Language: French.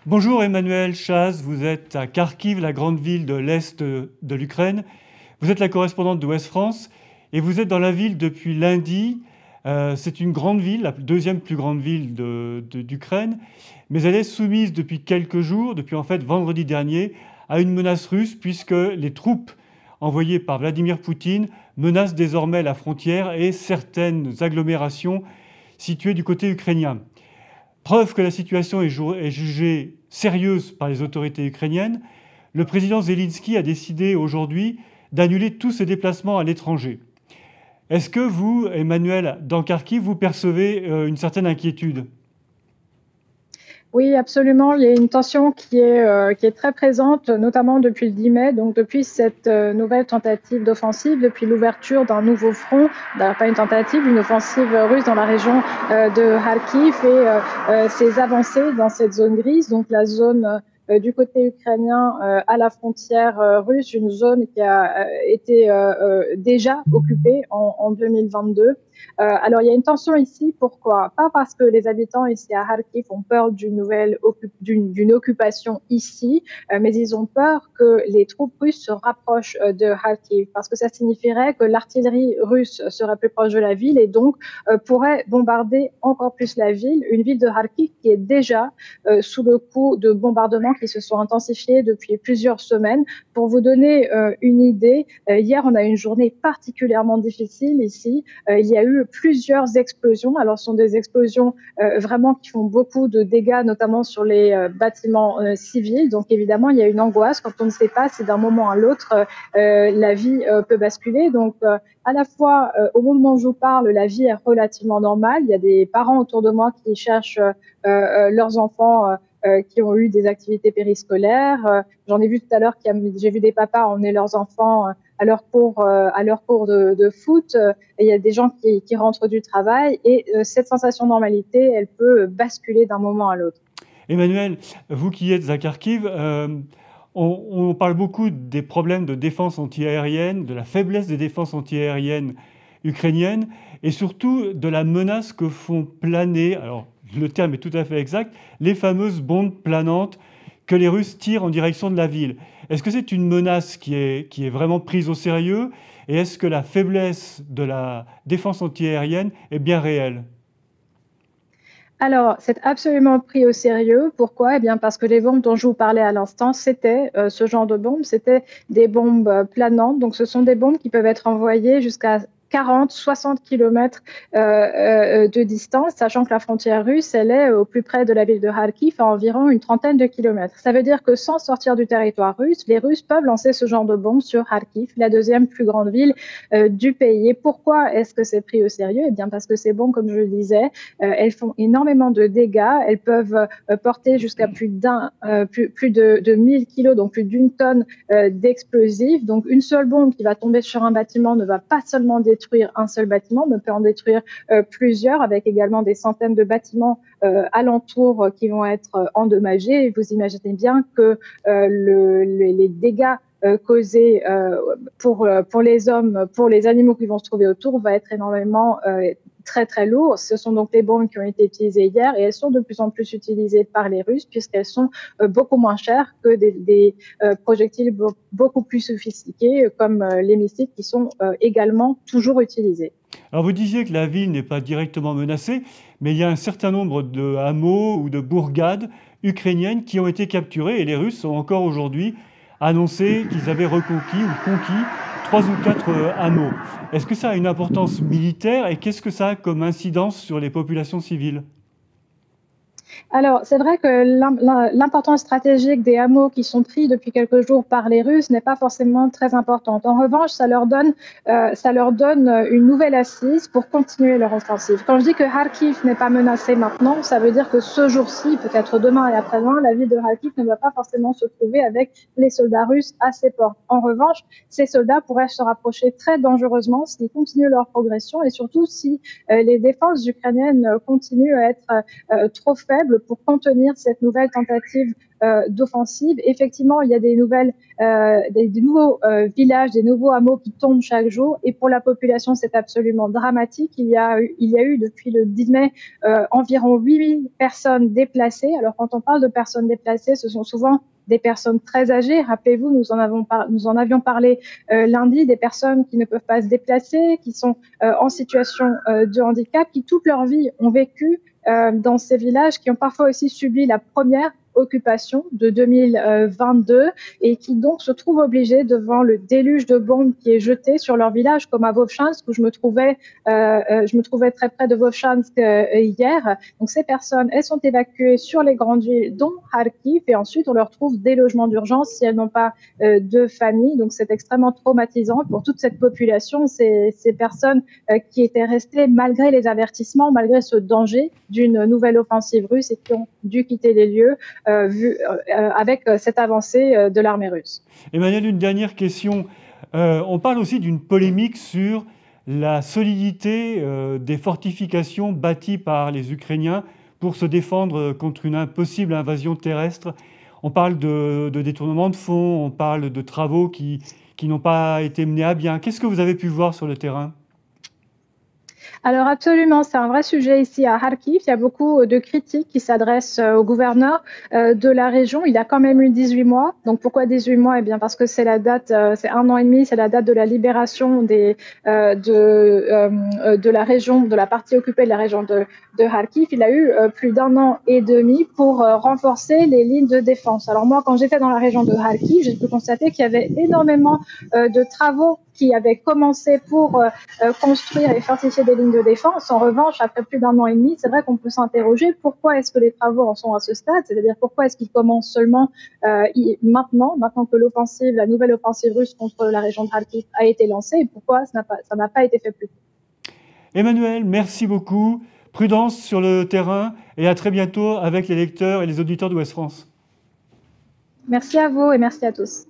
Bonjour Emmanuel Chaz, vous êtes à Kharkiv, la grande ville de l'Est de l'Ukraine. Vous êtes la correspondante de Ouest France et vous êtes dans la ville depuis lundi. C'est une grande ville, la deuxième plus grande ville d'Ukraine, mais elle est soumise depuis quelques jours, depuis en fait vendredi dernier, à une menace russe puisque les troupes envoyées par Vladimir Poutine menacent désormais la frontière et certaines agglomérations situées du côté ukrainien. Preuve que la situation est jugée sérieuse par les autorités ukrainiennes, le président Zelensky a décidé aujourd'hui d'annuler tous ses déplacements à l'étranger. Est-ce que vous, Emmanuel, dans Kharkiv, vous percevez une certaine inquiétude? Oui, absolument. Il y a une tension qui est très présente, notamment depuis le 10 mai, donc depuis cette nouvelle tentative d'offensive, depuis l'ouverture d'un nouveau front, pas une tentative, une offensive russe dans la région de Kharkiv et ses avancées dans cette zone grise, donc la zone du côté ukrainien à la frontière russe, une zone qui a été déjà occupée en 2022. Alors, il y a une tension ici. Pourquoi? Pas parce que les habitants ici à Kharkiv ont peur d'une occupation ici, mais ils ont peur que les troupes russes se rapprochent de Kharkiv, parce que ça signifierait que l'artillerie russe serait plus proche de la ville et donc pourrait bombarder encore plus la ville, une ville de Kharkiv qui est déjà sous le coup de bombardements qui se sont intensifiés depuis plusieurs semaines. Pour vous donner une idée, hier on a eu une journée particulièrement difficile ici. Il y a eu plusieurs explosions. Alors, ce sont des explosions vraiment qui font beaucoup de dégâts, notamment sur les bâtiments civils. Donc, évidemment, il y a une angoisse quand on ne sait pas si d'un moment à l'autre, la vie peut basculer. Donc, à la fois, au moment où je vous parle, la vie est relativement normale. Il y a des parents autour de moi qui cherchent leurs enfants qui ont eu des activités périscolaires. J'en ai vu tout à l'heure, j'ai vu des papas emmener leurs enfants à leur cours de foot. Et il y a des gens qui rentrent du travail et cette sensation de normalité, elle peut basculer d'un moment à l'autre. Emmanuel, vous qui êtes à Kharkiv, on parle beaucoup des problèmes de défense antiaérienne, de la faiblesse des défenses antiaériennes ukrainiennes et surtout de la menace que font planer, alors le terme est tout à fait exact, les fameuses bombes planantes que les Russes tirent en direction de la ville. Est-ce que c'est une menace qui est vraiment prise au sérieux et est-ce que la faiblesse de la défense antiaérienne est bien réelle? Alors, c'est absolument pris au sérieux. Pourquoi? Eh bien, parce que les bombes dont je vous parlais à l'instant, c'était ce genre de bombes, c'était des bombes planantes. Donc, ce sont des bombes qui peuvent être envoyées jusqu'à 40, 60 kilomètres de distance, sachant que la frontière russe, elle est au plus près de la ville de Kharkiv, à environ une trentaine de kilomètres. Ça veut dire que sans sortir du territoire russe, les Russes peuvent lancer ce genre de bombes sur Kharkiv, la deuxième plus grande ville du pays. Et pourquoi est-ce que c'est pris au sérieux? Eh bien, parce que ces bombes, comme je le disais, elles font énormément de dégâts. Elles peuvent porter jusqu'à plus de 1000 kilos, donc plus d'une tonne d'explosifs. Donc, une seule bombe qui va tomber sur un bâtiment ne va pas seulement détruire un seul bâtiment, mais peut en détruire plusieurs, avec également des centaines de bâtiments alentours qui vont être endommagés. Et vous imaginez bien que les dégâts causés pour les hommes, pour les animaux qui vont se trouver autour, va être énormément très très lourd. Ce sont donc les bombes qui ont été utilisées hier et elles sont de plus en plus utilisées par les Russes puisqu'elles sont beaucoup moins chères que des projectiles beaucoup plus sophistiqués comme les missiles qui sont également toujours utilisés. Alors vous disiez que la ville n'est pas directement menacée, mais il y a un certain nombre de hameaux ou de bourgades ukrainiennes qui ont été capturées et les Russes ont encore aujourd'hui annoncé qu'ils avaient reconquis ou conquis 3 ou 4 hameaux. Est-ce que ça a une importance militaire et qu'est-ce que ça a comme incidence sur les populations civiles? Alors, c'est vrai que l'importance stratégique des hameaux qui sont pris depuis quelques jours par les Russes n'est pas forcément très importante. En revanche, ça leur donne une nouvelle assise pour continuer leur offensive. Quand je dis que Kharkiv n'est pas menacée maintenant, ça veut dire que ce jour-ci, peut-être demain et après-demain, la ville de Kharkiv ne va pas forcément se trouver avec les soldats russes à ses portes. En revanche, ces soldats pourraient se rapprocher très dangereusement s'ils continuent leur progression et surtout si les défenses ukrainiennes continuent à être trop faibles faible pour contenir cette nouvelle tentative d'offensive. Effectivement, il y a des nouveaux villages, des nouveaux hameaux qui tombent chaque jour. Et pour la population, c'est absolument dramatique. Il y a eu depuis le 10 mai environ 8000 personnes déplacées. Alors, quand on parle de personnes déplacées, ce sont souvent des personnes très âgées. Rappelez-vous, nous en avions parlé lundi, des personnes qui ne peuvent pas se déplacer, qui sont en situation de handicap, qui toute leur vie ont vécu dans ces villages, qui ont parfois aussi subi la première occupation de 2022 et qui donc se trouvent obligés devant le déluge de bombes qui est jeté sur leur village, comme à Vovchansk où je me trouvais très près de Vovchansk hier. Donc ces personnes, elles sont évacuées sur les grandes villes, dont Kharkiv, et ensuite on leur trouve des logements d'urgence si elles n'ont pas de famille. Donc c'est extrêmement traumatisant pour toute cette population, ces personnes qui étaient restées malgré les avertissements, malgré ce danger d'une nouvelle offensive russe et qui ont dû quitter les lieux avec cette avancée de l'armée russe. Emmanuel, une dernière question. On parle aussi d'une polémique sur la solidité des fortifications bâties par les Ukrainiens pour se défendre contre une possible invasion terrestre. On parle de détournement de fonds, on parle de travaux qui n'ont pas été menés à bien. Qu'est-ce que vous avez pu voir sur le terrain ? Alors absolument, c'est un vrai sujet ici à Kharkiv. Il y a beaucoup de critiques qui s'adressent au gouverneur de la région. Il a quand même eu 18 mois. Donc pourquoi 18 mois? Eh bien parce que c'est la date, c'est 1 an et demi, c'est la date de la libération de la région, de la partie occupée de la région de Kharkiv. Il a eu plus d'1 an et demi pour renforcer les lignes de défense. Alors moi, quand j'étais dans la région de Kharkiv, j'ai pu constater qu'il y avait énormément de travaux qui avaient commencé pour construire et fortifier des lignes de défense. En revanche, après plus d'1 an et demi, c'est vrai qu'on peut s'interroger pourquoi est-ce que les travaux en sont à ce stade, c'est-à-dire pourquoi est-ce qu'ils commencent seulement maintenant que l'offensive, la nouvelle offensive russe contre la région de Kharkiv a été lancée, et pourquoi ça n'a pas été fait plus tôt. Emmanuel, merci beaucoup. Prudence sur le terrain et à très bientôt avec les lecteurs et les auditeurs d'Ouest France. Merci à vous et merci à tous.